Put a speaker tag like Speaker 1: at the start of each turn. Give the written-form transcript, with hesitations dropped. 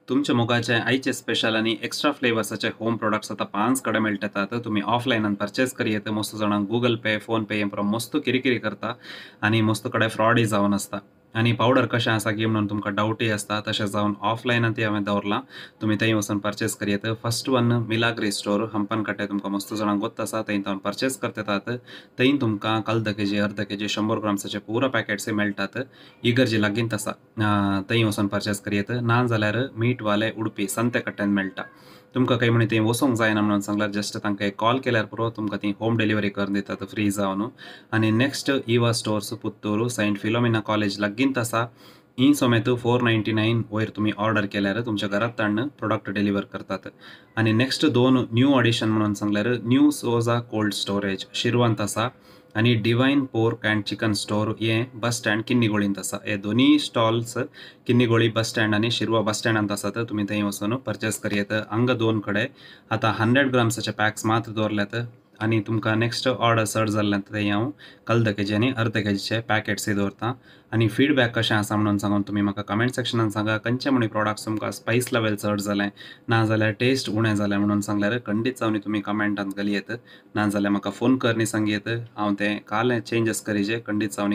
Speaker 1: तुमच्या मोगाचे आईचे स्पेशल आणि एक्स्ट्रा फ्लेवर्साचे होम प्रोडक्ट्स आता पांच कडे मेळटात. तुम्ही ऑफलायनान परचेस करियेत. मस्त जाणांक गूगल पे, फोन पे मस्त किरिकिरी करता आणि मस्त कडे फ्रॉडय जावन आसता. आणि पावडर कशें आसा की म्हणून तुमकां डावटय आसता. तशें जावन ऑफलायनान ती हांवें दवरलां. तुम्ही थंय वचून परचेस करियेत. फर्स्ट वन मिलाग्री स्टोर हंपनकटे तुमकां मस्त जाणांक गोत्त आसा. थंय जावन परचेस करतात. थंय तुमकां अर्द केजी, अर्द केजी 100 ग्राम्साचे पुरो पॅकेट्स मेळटात. इगर्जी लागींच आसा. थंय वचून परचेस करियेत. ना जाल्यार मीठ वाले उडपी संतेकट्ट्यान मेळटा. तुमकां काही म्हणे थंय वचोंक जायना म्हणून सांगल्यार जस्ट तांकां एक कॉल केल्यार पुरो तुमकां ती होम डिलिव्हरी करून दितात फ्री जावन. आणि नेक्स्ट इवा stores Puttur Saint Philomena College लागींच आसा. ई सोमेत 499 वयर तुम्ही ऑर्डर केल्यार तुमच्या घरात धाडून प्रोडक्ट डिलिव्हर करतात. आणि नेक्स्ट दोन न्यू ऑडिशन म्हणून सांगल्यार न्यू सोजा कोल्ड स्टोरेज शिरवंत आसा. आणि divine pork and chicken store हे बस स्टँड किन्नीगोळींत आसा. हे दोन्ही स्टॉल्स किन्नीगोळी बस स्टँड आणि शिरवा बस स्टँडांत आसात. तुम्ही थंय वचून परचेस करियेत. हांगा दोन कडे आतां 100 ग्राम्साचे पॅक्स मात्र दवरल्यात. आणि तुमकां नेक्स्ट ऑर्डर चड जाल्ल्यान थंय हांव अर्द केजी आनी अर्द केजीचे पॅकेट्सय दवरतां. आणि फीडबॅक कशें आसा म्हणून सांगून तुमी म्हाका कमेंट सेक्शनान सांगा. खंयचे म्हणे प्रॉडक्ट्स तुमकां स्पायस लेवल चड जालें ना जाल्यार टेस्ट उणें जालें म्हणून सांगल्यार खंडीत जावन तुमी कमेंटांत घालयेत. ना जाल्यार म्हाका फोन करनी सांगयेत. हांव तें काल चेंजीस करीचे खंडीत जावन